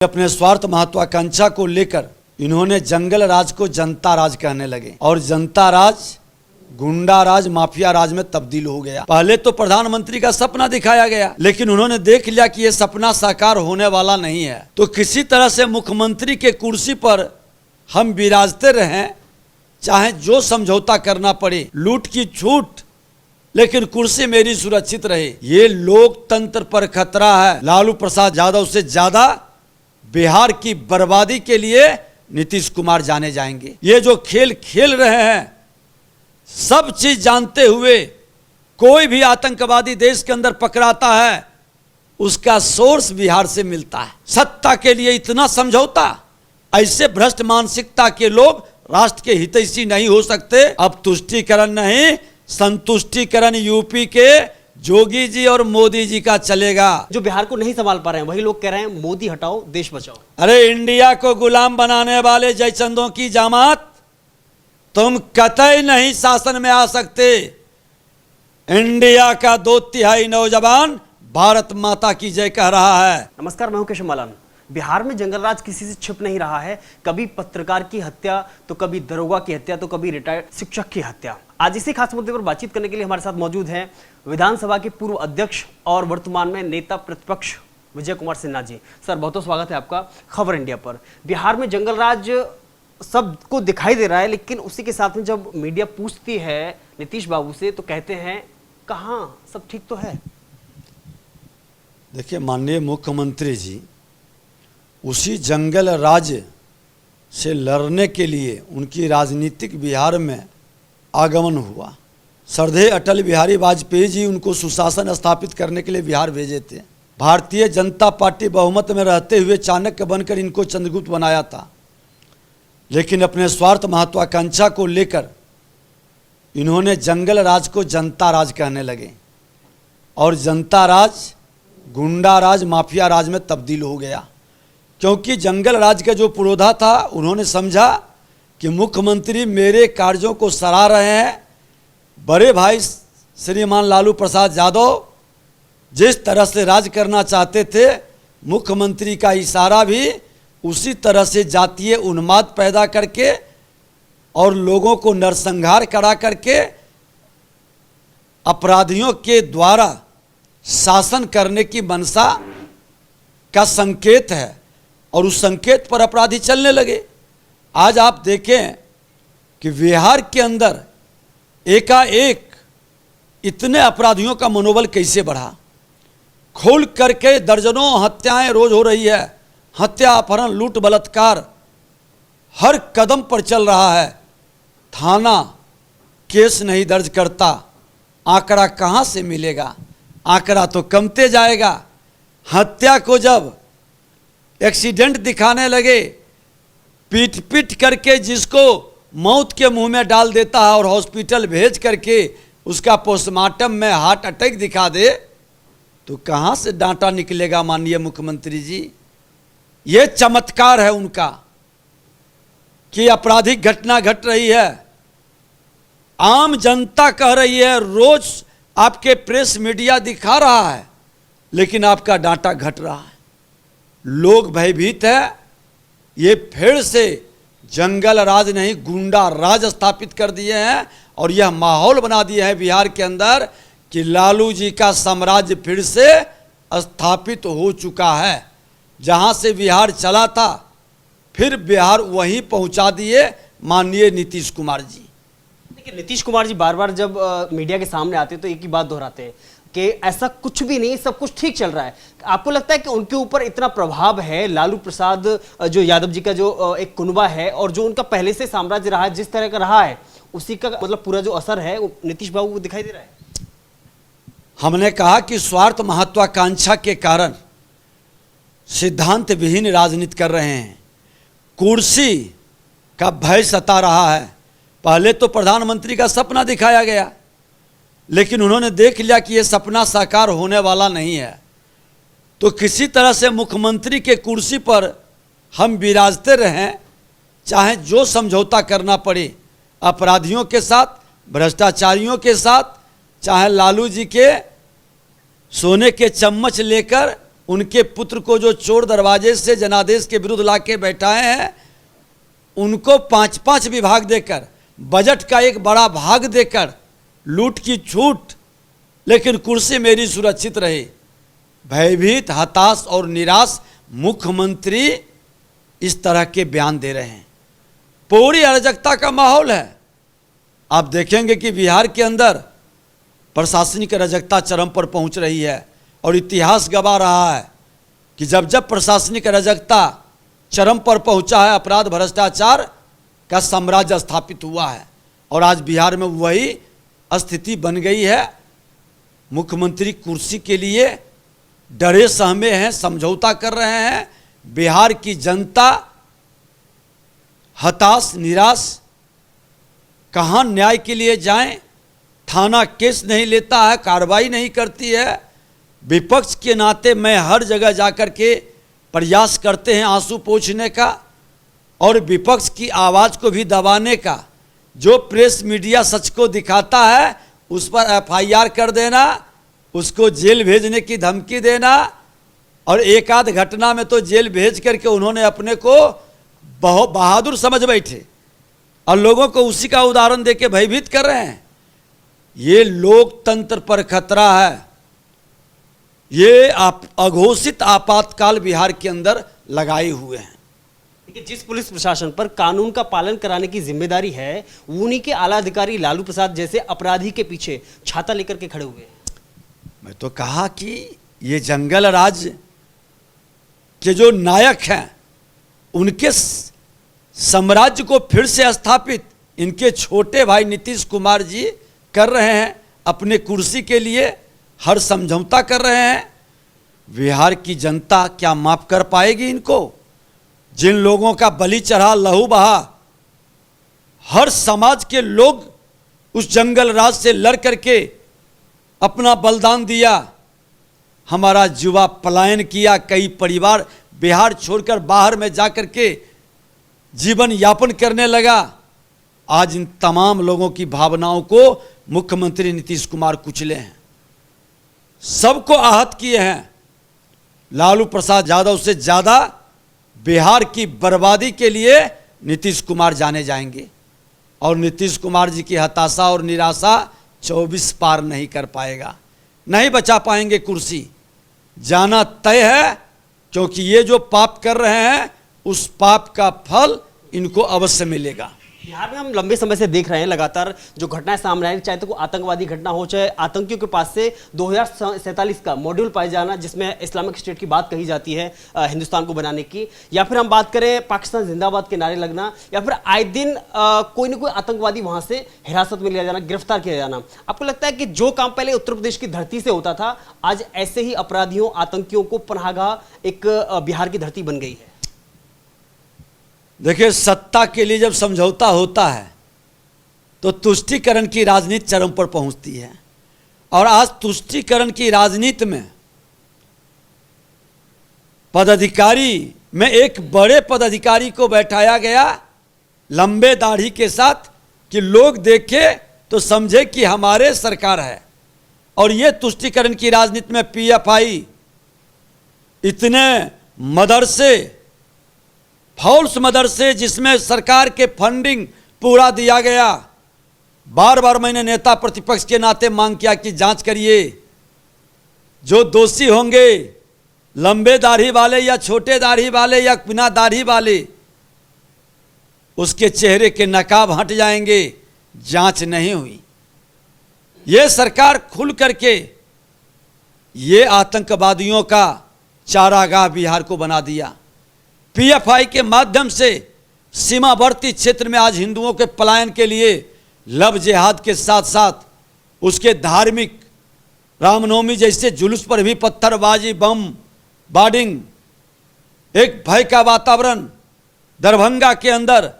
अपने स्वार्थ महत्वाकांक्षा को लेकर इन्होंने जंगल राज को जनता राज कहने लगे और जनता राज गुंडा राज माफिया राज में तब्दील हो गया। पहले तो प्रधानमंत्री का सपना दिखाया गया, लेकिन उन्होंने देख लिया कि यह सपना साकार होने वाला नहीं है, तो किसी तरह से मुख्यमंत्री के कुर्सी पर हम विराजते रहें, चाहे जो समझौता करना पड़े, लूट की छूट, लेकिन कुर्सी मेरी सुरक्षित रहे। ये लोकतंत्र पर खतरा है। लालू प्रसाद यादव से ज्यादा बिहार की बर्बादी के लिए नीतीश कुमार जाने जाएंगे। ये जो खेल खेल रहे हैं, सब चीज जानते हुए कोई भी आतंकवादी देश के अंदर पकड़ाता है, उसका सोर्स बिहार से मिलता है। सत्ता के लिए इतना समझौता, ऐसे भ्रष्ट मानसिकता के लोग राष्ट्र के हितैषी नहीं हो सकते। अब तुष्टीकरण नहीं, संतुष्टीकरण यूपी के जोगी जी और मोदी जी का चलेगा। जो बिहार को नहीं संभाल पा रहे हैं वही लोग कह रहे हैं मोदी हटाओ देश बचाओ। अरे इंडिया को गुलाम बनाने वाले जयचंदों की जमात, तुम कतई नहीं शासन में आ सकते। इंडिया का 2/3 नौजवान भारत माता की जय कह रहा है। नमस्कार, मैं हूं केशव मालान। बिहार में जंगल राज किसी से छिप नहीं रहा है। कभी पत्रकार की हत्या, तो कभी दरोगा की हत्या, तो कभी रिटायर्ड शिक्षक की हत्या। आज इसी खास मुद्दे पर बातचीत करने के लिए हमारे साथ मौजूद हैं विधानसभा के पूर्व अध्यक्ष और वर्तमान में नेता प्रतिपक्ष विजय कुमार सिन्हा जी। सर, बहुत बहुत स्वागत है आपका खबर इंडिया पर। बिहार में जंगल राज सबको दिखाई दे रहा है, लेकिन उसी के साथ में जब मीडिया पूछती है नीतीश बाबू से, तो कहते हैं कहाँ, सब ठीक तो है। देखिए, माननीय मुख्यमंत्री जी उसी जंगल राज से लड़ने के लिए उनकी राजनीतिक बिहार में आगमन हुआ। श्रद्धेय अटल बिहारी वाजपेयी जी उनको सुशासन स्थापित करने के लिए बिहार भेजे थे। भारतीय जनता पार्टी बहुमत में रहते हुए चाणक्य बनकर इनको चंद्रगुप्त बनाया था, लेकिन अपने स्वार्थ महत्वाकांक्षा को लेकर इन्होंने जंगल राज को जनता राज कहने लगे और जनता राज गुंडा राज माफिया राज में तब्दील हो गया। क्योंकि जंगल राज का जो पुरोधा था, उन्होंने समझा कि मुख्यमंत्री मेरे कार्यों को सराह रहे हैं। बड़े भाई श्रीमान लालू प्रसाद यादव जिस तरह से राज करना चाहते थे, मुख्यमंत्री का इशारा भी उसी तरह से जातीय उन्माद पैदा करके और लोगों को नरसंहार करा करके अपराधियों के द्वारा शासन करने की मंशा का संकेत है, और उस संकेत पर अपराधी चलने लगे। आज आप देखें कि बिहार के अंदर एकाएक इतने अपराधियों का मनोबल कैसे बढ़ा। खोल करके दर्जनों हत्याएं रोज हो रही है। हत्या, अपहरण, लूट, बलात्कार हर कदम पर चल रहा है। थाना केस नहीं दर्ज करता। आंकड़ा कहाँ से मिलेगा? आंकड़ा तो कमते जाएगा। हत्या को जब एक्सीडेंट दिखाने लगे, पीट पीट करके जिसको मौत के मुंह में डाल देता है और हॉस्पिटल भेज करके उसका पोस्टमार्टम में हार्ट अटैक दिखा दे, तो कहाँ से डांटा निकलेगा माननीय मुख्यमंत्री जी? ये चमत्कार है उनका कि आपराधिक घटना घट रही है, आम जनता कह रही है, रोज आपके प्रेस मीडिया दिखा रहा है, लेकिन आपका डांटा घट रहा है। लोग भयभीत है। ये फिर से जंगल राज नहीं गुंडा राज स्थापित कर दिए हैं और यह माहौल बना दिए हैं बिहार के अंदर कि लालू जी का साम्राज्य फिर से स्थापित हो चुका है। जहां से बिहार चला था, फिर बिहार वहीं पहुंचा दिए माननीय नीतीश कुमार जी। देखिए, नीतीश कुमार जी बार बार जब मीडिया के सामने आते हैं तो एक ही बात दोहराते हैं कि ऐसा कुछ भी नहीं, सब कुछ ठीक चल रहा है। आपको लगता है कि उनके ऊपर इतना प्रभाव है, लालू प्रसाद जो यादव जी का जो एक कुनबा है और जो उनका पहले से साम्राज्य रहा है, जिस तरह का रहा है, उसी का मतलब पूरा जो असर है वो नीतीश बाबू को दिखाई दे रहा है? हमने कहा कि स्वार्थ महत्वाकांक्षा के कारण सिद्धांत विहीन राजनीति कर रहे हैं। कुर्सी का भय सता रहा है। पहले तो प्रधानमंत्री का सपना दिखाया गया, लेकिन उन्होंने देख लिया कि यह सपना साकार होने वाला नहीं है, तो किसी तरह से मुख्यमंत्री के कुर्सी पर हम विराजते रहें, चाहे जो समझौता करना पड़े, अपराधियों के साथ, भ्रष्टाचारियों के साथ, चाहे लालू जी के सोने के चम्मच लेकर उनके पुत्र को जो चोर दरवाजे से जनादेश के विरुद्ध ला के बैठाए हैं, उनको 5-5 विभाग देकर, बजट का एक बड़ा भाग देकर, लूट की छूट, लेकिन कुर्सी मेरी सुरक्षित रहे। भयभीत, हताश और निराश मुख्यमंत्री इस तरह के बयान दे रहे हैं। पूरी अराजकता का माहौल है। आप देखेंगे कि बिहार के अंदर प्रशासनिक अराजकता चरम पर पहुंच रही है और इतिहास गवाह रहा है कि जब जब प्रशासनिक अराजकता चरम पर पहुंचा है, अपराध भ्रष्टाचार का साम्राज्य स्थापित हुआ है। और आज बिहार में वही स्थिति बन गई है। मुख्यमंत्री कुर्सी के लिए डरे सहमे हैं, समझौता कर रहे हैं। बिहार की जनता हताश, निराश, कहाँ न्याय के लिए जाएं? थाना केस नहीं लेता है, कार्रवाई नहीं करती है। विपक्ष के नाते मैं हर जगह जाकर के प्रयास करते हैं आंसू पोंछने का और विपक्ष की आवाज़ को भी दबाने का। जो प्रेस मीडिया सच को दिखाता है उस पर एफआईआर कर देना, उसको जेल भेजने की धमकी देना, और एक आध घटना में तो जेल भेज करके उन्होंने अपने को बहुत बहादुर समझ बैठे और लोगों को उसी का उदाहरण देके भयभीत कर रहे हैं। ये लोकतंत्र पर खतरा है। ये अघोषित आपातकाल बिहार के अंदर लगाए हुए हैं। देखिए, जिस पुलिस प्रशासन पर कानून का पालन कराने की जिम्मेदारी है, उन्हीं के आला अधिकारी लालू प्रसाद जैसे अपराधी के पीछे छाता लेकर के खड़े हुए हैं। मैं तो कहा कि ये जंगल राज के जो नायक हैं, उनके साम्राज्य को फिर से स्थापित इनके छोटे भाई नीतीश कुमार जी कर रहे हैं। अपने कुर्सी के लिए हर समझौता कर रहे हैं। बिहार की जनता क्या माफ कर पाएगी इनको? जिन लोगों का बलि चढ़ा, लहू बहा, हर समाज के लोग उस जंगल राज से लड़ करके अपना बलिदान दिया। हमारा युवा पलायन किया, कई परिवार बिहार छोड़कर बाहर में जाकर के जीवन यापन करने लगा। आज इन तमाम लोगों की भावनाओं को मुख्यमंत्री नीतीश कुमार कुचले हैं, सबको आहत किए हैं। लालू प्रसाद यादव से ज़्यादा बिहार की बर्बादी के लिए नीतीश कुमार जाने जाएंगे और नीतीश कुमार जी की हताशा और निराशा 24 पार नहीं कर पाएगा, नहीं बचा पाएंगे कुर्सी। जाना तय है, क्योंकि ये जो पाप कर रहे हैं उस पाप का फल इनको अवश्य मिलेगा। बिहार में हम लंबे समय से देख रहे हैं लगातार जो घटनाएं सामने आ रही, चाहे तो कोई आतंकवादी घटना हो, चाहे आतंकियों के पास से 2047 का मॉड्यूल पाए जाना जिसमें इस्लामिक स्टेट की बात कही जाती है हिंदुस्तान को बनाने की, या फिर हम बात करें पाकिस्तान जिंदाबाद के नारे लगना, या फिर आए दिन कोई ना कोई आतंकवादी वहां से हिरासत में लिया जाना, गिरफ्तार किया जाना। आपको लगता है कि जो काम पहले उत्तर प्रदेश की धरती से होता था, आज ऐसे ही अपराधियों, आतंकियों को पनाहगाह एक बिहार की धरती बन गई है? देखिए, सत्ता के लिए जब समझौता होता है तो तुष्टीकरण की राजनीति चरम पर पहुंचती है। और आज तुष्टीकरण की राजनीति में पदाधिकारी में एक बड़े पदाधिकारी को बैठाया गया लंबे दाढ़ी के साथ कि लोग देखे तो समझे कि हमारे सरकार है। और ये तुष्टीकरण की राजनीति में पीएफआई, इतने मदरसे, फॉल्स मदरसे जिसमें सरकार के फंडिंग पूरा दिया गया। बार बार मैंने नेता प्रतिपक्ष के नाते मांग किया कि जांच करिए, जो दोषी होंगे, लंबे दाढ़ी वाले या छोटे दाढ़ी वाले या बिना दाढ़ी वाले, उसके चेहरे के नकाब हट जाएंगे। जांच नहीं हुई। ये सरकार खुल करके ये आतंकवादियों का चारागाह बिहार को बना दिया। पीएफआई के माध्यम से सीमावर्ती क्षेत्र में आज हिंदुओं के पलायन के लिए लव जिहाद के साथ साथ उसके धार्मिक रामनवमी जैसे जुलूस पर भी पत्थरबाजी, बम बार्डिंग, एक भय का वातावरण। दरभंगा के अंदर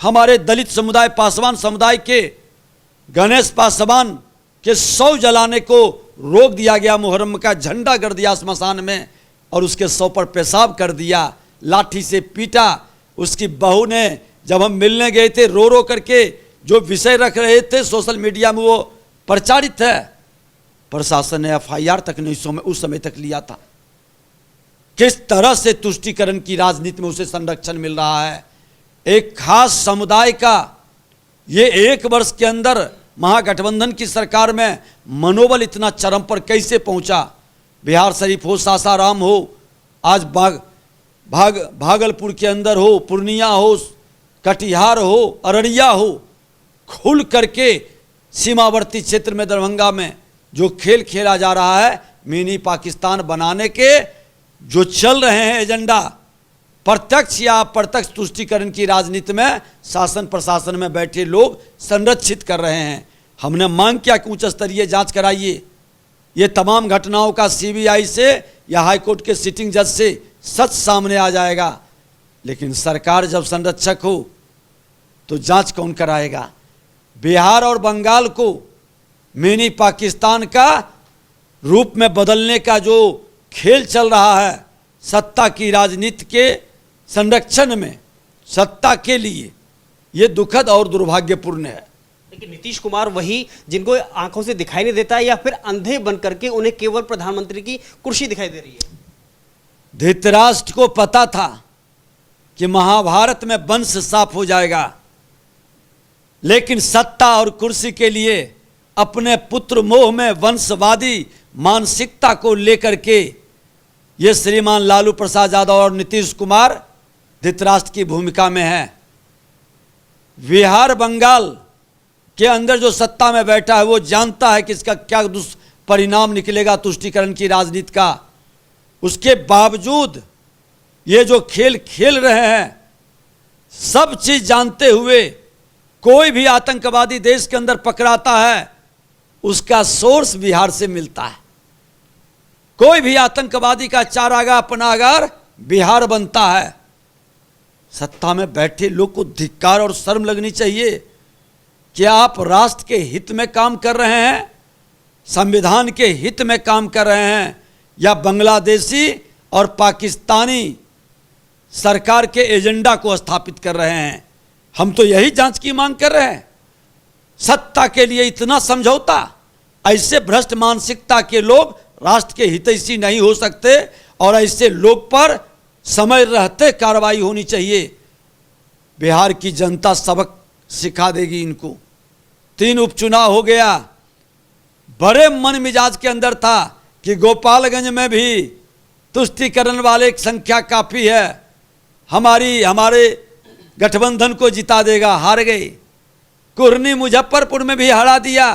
हमारे दलित समुदाय, पासवान समुदाय के गणेश पासवान के 100 जलाने को रोक दिया गया। मुहर्रम का झंडा गड़ दिया स्मशान में और उसके 100 पर पेशाब कर दिया, लाठी से पीटा। उसकी बहू ने, जब हम मिलने गए थे, रो रो करके जो विषय रख रहे थे सोशल मीडिया में वो प्रचारित है। प्रशासन ने एफआईआर तक नहीं उस समय तक लिया था। किस तरह से तुष्टीकरण की राजनीति में उसे संरक्षण मिल रहा है। एक खास समुदाय का ये 1 वर्ष के अंदर महागठबंधन की सरकार में मनोबल इतना चरम पर कैसे पहुंचा। बिहार शरीफ हो, सासाराम हो, आज भागलपुर के अंदर हो, पूर्णिया हो, कटिहार हो, अररिया हो, खुल करके सीमावर्ती क्षेत्र में दरभंगा में जो खेल खेला जा रहा है, मिनी पाकिस्तान बनाने के जो चल रहे हैं एजेंडा, प्रत्यक्ष या अप्रत्यक्ष तुष्टीकरण की राजनीति में शासन प्रशासन में बैठे लोग संरक्षित कर रहे हैं। हमने मांग किया कि उच्च स्तरीय जांच कराइए, ये तमाम घटनाओं का सीबीआई से या हाईकोर्ट के सिटिंग जज से सच सामने आ जाएगा। लेकिन सरकार जब संरक्षक हो तो जांच कौन कराएगा। बिहार और बंगाल को मिनी पाकिस्तान का रूप में बदलने का जो खेल चल रहा है, सत्ता की राजनीति के संरक्षण में, सत्ता के लिए, ये दुखद और दुर्भाग्यपूर्ण है। लेकिन नीतीश कुमार वही जिनको आंखों से दिखाई नहीं देता, या फिर अंधे बन करके उन्हें केवल प्रधानमंत्री की कुर्सी दिखाई दे रही है। धृतराष्ट्र को पता था कि महाभारत में वंश साफ हो जाएगा, लेकिन सत्ता और कुर्सी के लिए अपने पुत्र मोह में वंशवादी मानसिकता को लेकर के ये श्रीमान लालू प्रसाद यादव और नीतीश कुमार धृतराष्ट्र की भूमिका में है। बिहार बंगाल के अंदर जो सत्ता में बैठा है वो जानता है कि इसका क्या दुष्परिणाम निकलेगा तुष्टीकरण की राजनीति का। उसके बावजूद ये जो खेल खेल रहे हैं, सब चीज जानते हुए कोई भी आतंकवादी देश के अंदर पकड़ाता है, उसका सोर्स बिहार से मिलता है। कोई भी आतंकवादी का चारागाह पनाहगार बिहार बनता है। सत्ता में बैठे लोग को धिक्कार और शर्म लगनी चाहिए कि आप राष्ट्र के हित में काम कर रहे हैं, संविधान के हित में काम कर रहे हैं, या बांग्लादेशी और पाकिस्तानी सरकार के एजेंडा को स्थापित कर रहे हैं। हम तो यही जांच की मांग कर रहे हैं। सत्ता के लिए इतना समझौता, ऐसे भ्रष्ट मानसिकता के लोग राष्ट्र के हितैषी नहीं हो सकते, और ऐसे लोग पर समय रहते कार्रवाई होनी चाहिए। बिहार की जनता सबक सिखा देगी इनको। 3 उपचुनाव हो गया, बड़े मन मिजाज के अंदर था कि गोपालगंज में भी तुष्टीकरण वाले की संख्या काफ़ी है, हमारे गठबंधन को जिता देगा, हार गए। कुर्नी मुजफ्फरपुर में भी हरा दिया।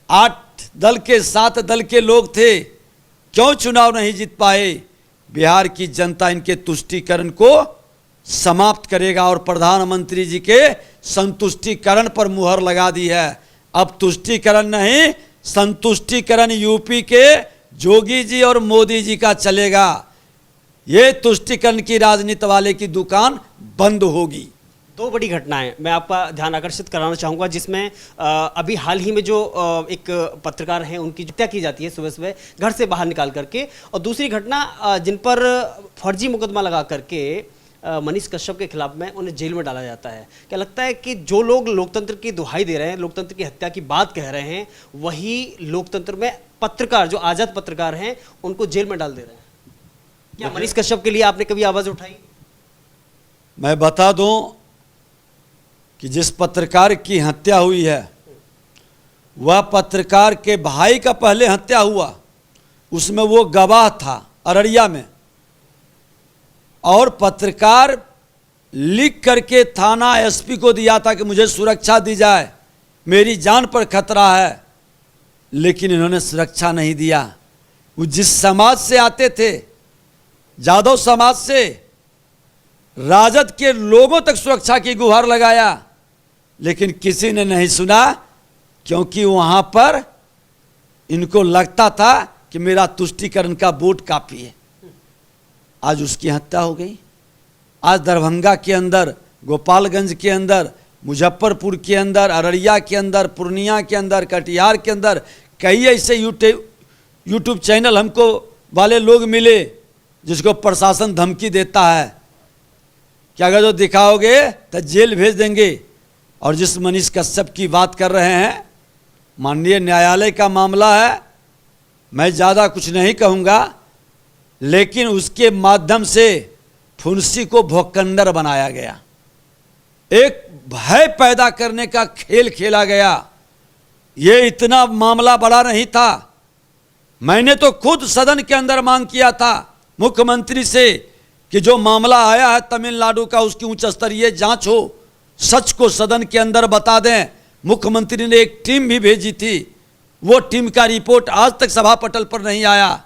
8 दल के 7 दल के लोग थे, क्यों चुनाव नहीं जीत पाए। बिहार की जनता इनके तुष्टीकरण को समाप्त करेगा और प्रधानमंत्री जी के संतुष्टीकरण पर मुहर लगा दी है। अब तुष्टीकरण नहीं, संतुष्टीकरण यूपी के जोगी जी और मोदी जी का चलेगा। ये तुष्टीकरण की राजनीति वाले की दुकान बंद होगी। 2 बड़ी घटनाएं मैं आपका ध्यान आकर्षित कराना चाहूँगा, जिसमें अभी हाल ही में जो एक पत्रकार हैं उनकी हत्या की जाती है सुबह सुबह घर से बाहर निकाल करके, और दूसरी घटना जिन पर फर्जी मुकदमा लगा करके मनीष कश्यप के खिलाफ में उन्हें जेल में डाला जाता है। क्या लगता है कि जो लोग लोकतंत्र की दुहाई दे रहे हैं, लोकतंत्र की हत्या की बात कह रहे हैं, वही लोकतंत्र में पत्रकार, जो आज़ाद पत्रकार हैं, उनको जेल में डाल दे रहे हैं? क्या मनीष कश्यप के लिए आपने कभी आवाज़ उठाई? मैं बता दूं कि जिस पत्रकार की हत्या हुई है, वह पत्रकार के भाई का पहले हत्या हुआ, उसमें वो गवाह था अररिया में, और पत्रकार लिख करके थाना एसपी को दिया था कि मुझे सुरक्षा दी जाए, मेरी जान पर खतरा है, लेकिन इन्होंने सुरक्षा नहीं दिया। वो जिस समाज से आते थे, यादव समाज से, राजद के लोगों तक सुरक्षा की गुहार लगाया, लेकिन किसी ने नहीं सुना, क्योंकि वहाँ पर इनको लगता था कि मेरा तुष्टीकरण का वोट काफ़ी है। आज उसकी हत्या हो गई। आज दरभंगा के अंदर, गोपालगंज के अंदर, मुजफ्फरपुर के अंदर, अररिया के अंदर, पूर्णिया के अंदर, कटिहार के अंदर कई ऐसे यूट्यूब चैनल हमको वाले लोग मिले जिसको प्रशासन धमकी देता है कि अगर जो दिखाओगे तो जेल भेज देंगे। और जिस मनीष कश्यप की बात कर रहे हैं, माननीय न्यायालय का मामला है, मैं ज़्यादा कुछ नहीं कहूँगा, लेकिन उसके माध्यम से फुंसी को भोकंडर बनाया गया, एक भय पैदा करने का खेल खेला गया। ये इतना मामला बड़ा नहीं था। मैंने तो खुद सदन के अंदर मांग किया था मुख्यमंत्री से कि जो मामला आया है तमिलनाडु का उसकी उच्च स्तरीय जांच हो, सच को सदन के अंदर बता दें। मुख्यमंत्री ने एक टीम भी भेजी थी, वो टीम का रिपोर्ट आज तक सभा पटल पर नहीं आया।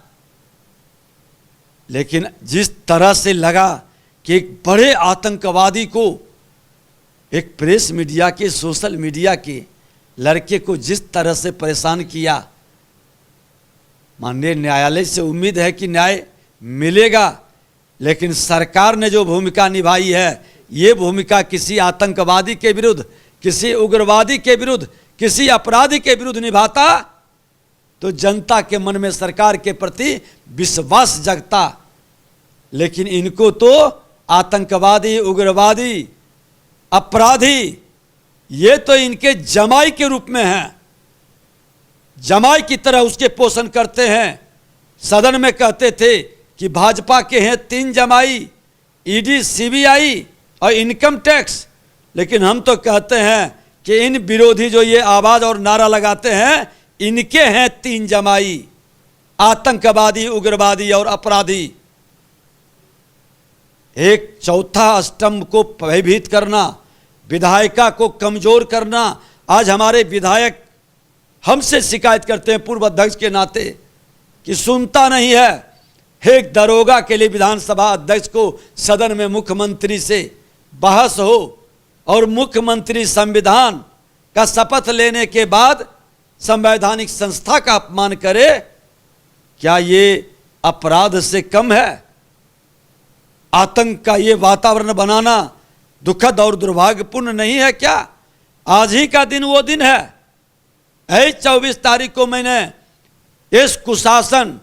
लेकिन जिस तरह से लगा कि एक बड़े आतंकवादी को एक प्रेस मीडिया के, सोशल मीडिया के लड़के को जिस तरह से परेशान किया, माननीय न्यायालय से उम्मीद है कि न्याय मिलेगा। लेकिन सरकार ने जो भूमिका निभाई है, ये भूमिका किसी आतंकवादी के विरुद्ध, किसी उग्रवादी के विरुद्ध, किसी अपराधी के विरुद्ध निभाता तो जनता के मन में सरकार के प्रति विश्वास जगता। लेकिन इनको तो आतंकवादी, उग्रवादी, अपराधी, ये तो इनके जमाई के रूप में हैं, जमाई की तरह उसके पोषण करते हैं। सदन में कहते थे कि भाजपा के हैं 3 जमाई, ईडी, सीबीआई और इनकम टैक्स। लेकिन हम तो कहते हैं कि इन विरोधी जो ये आवाज और नारा लगाते हैं, इनके हैं 3 जमाई, आतंकवादी, उग्रवादी और अपराधी। एक चौथा स्तंभ को भयभीत करना, विधायिका को कमजोर करना। आज हमारे विधायक हमसे शिकायत करते हैं पूर्व अध्यक्ष के नाते कि सुनता नहीं है। एक दरोगा के लिए विधानसभा अध्यक्ष को सदन में मुख्यमंत्री से बहस हो और मुख्यमंत्री संविधान का शपथ लेने के बाद संवैधानिक संस्था का अपमान करे, क्या ये अपराध से कम है? आतंक का ये वातावरण बनाना दुखद और दुर्भाग्यपूर्ण नहीं है क्या? आज ही का दिन वो दिन है। 24 तारीख को मैंने इस कुशासन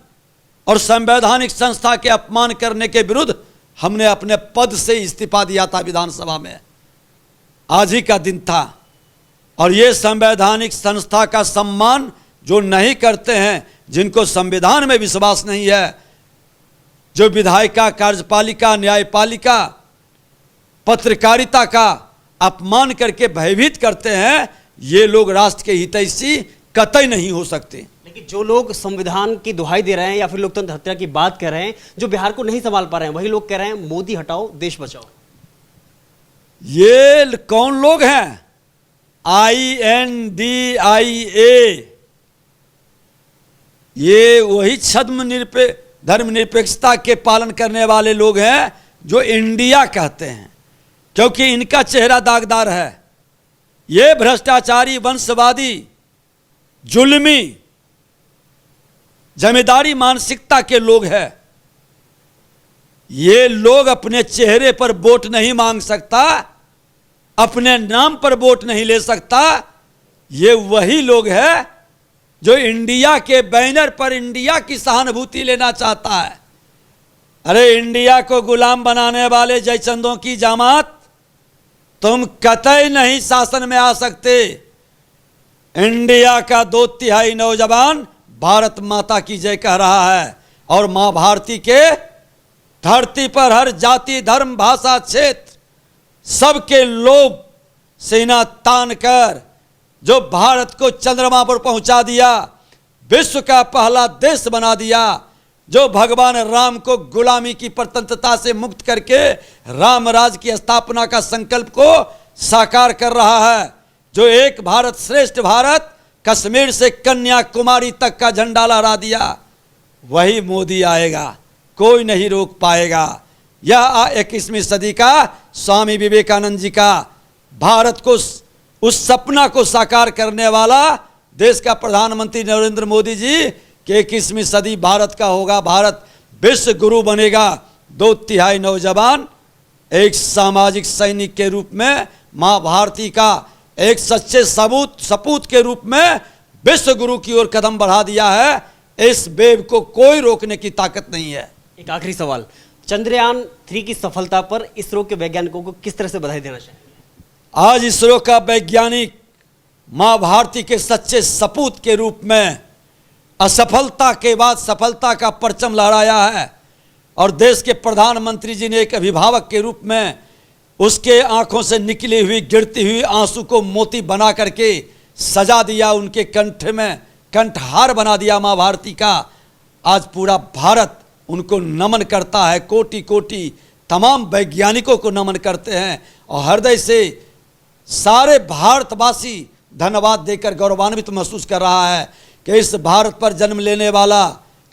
और संवैधानिक संस्था के अपमान करने के विरुद्ध हमने अपने पद से इस्तीफा दिया था विधानसभा में। आज ही का दिन था। और ये संवैधानिक संस्था का सम्मान जो नहीं करते हैं, जिनको संविधान में विश्वास नहीं है, जो विधायिका, कार्यपालिका, न्यायपालिका, पत्रकारिता का अपमान करके भयभीत करते हैं, ये लोग राष्ट्र के हितैषी कतई नहीं हो सकते। लेकिन जो लोग संविधान की दुहाई दे रहे हैं या फिर लोकतंत्र हत्या की बात कर रहे हैं, जो बिहार को नहीं संभाल पा रहे हैं, वही लोग कह रहे हैं मोदी हटाओ, देश बचाओ। ये कौन लोग हैं? INDIA, ये वही धर्मनिरपेक्षता के पालन करने वाले लोग हैं जो इंडिया कहते हैं, क्योंकि इनका चेहरा दागदार है। ये भ्रष्टाचारी, वंशवादी, जुल्मी, जमींदारी मानसिकता के लोग हैं। ये लोग अपने चेहरे पर वोट नहीं मांग सकता, अपने नाम पर वोट नहीं ले सकता। ये वही लोग हैं जो इंडिया के बैनर पर इंडिया की सहानुभूति लेना चाहता है। अरे इंडिया को गुलाम बनाने वाले जयचंदों की जमात, तुम कतई नहीं शासन में आ सकते। इंडिया का 2/3 नौजवान भारत माता की जय कह रहा है, और मां भारती के धरती पर हर जाति, धर्म, भाषा, क्षेत्र सबके लोभ सीना तान कर जो भारत को चंद्रमा पर पहुंचा दिया, विश्व का पहला देश बना दिया, जो भगवान राम को गुलामी की परतंत्रता से मुक्त करके राम राज की स्थापना का संकल्प को साकार कर रहा है, जो एक भारत श्रेष्ठ भारत, कश्मीर से कन्याकुमारी तक का झंडा लहरा दिया, वही मोदी आएगा, कोई नहीं रोक पाएगा। यह 21वीं सदी का स्वामी विवेकानंद जी का भारत को, उस सपना को साकार करने वाला देश का प्रधानमंत्री नरेंद्र मोदी जी कि 21वीं सदी भारत का होगा, भारत विश्व गुरु बनेगा। 2/3 नौजवान एक सामाजिक सैनिक के रूप में, मां भारती का एक सच्चे सपूत के रूप में विश्व गुरु की ओर कदम बढ़ा दिया है। इस वेव को कोई रोकने की ताकत नहीं है। एक आखिरी सवाल, चंद्रयान 3 की सफलता पर इसरो के वैज्ञानिकों को किस तरह से बधाई देना चाहिए? आज इसरो का वैज्ञानिक मां भारती के सच्चे सपूत के रूप में असफलता के बाद सफलता का परचम लहराया है। और देश के प्रधानमंत्री जी ने एक अभिभावक के रूप में उसके आंखों से निकली हुई गिरती हुई आंसू को मोती बना करके सजा दिया, उनके कंठ में कंठहार बना दिया माँ भारती का। आज पूरा भारत उनको नमन करता है, कोटि कोटि तमाम वैज्ञानिकों को नमन करते हैं और हृदय से सारे भारतवासी धन्यवाद देकर गौरवान्वित महसूस कर रहा है कि इस भारत पर जन्म लेने वाला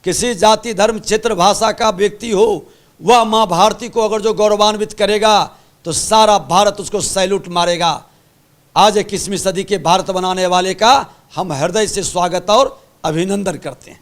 किसी जाति धर्म क्षेत्र भाषा का व्यक्ति हो, वह माँ भारती को अगर जो गौरवान्वित करेगा तो सारा भारत उसको सैल्यूट मारेगा। आज 21वीं सदी के भारत बनाने वाले का हम हृदय से स्वागत और अभिनंदन करते हैं।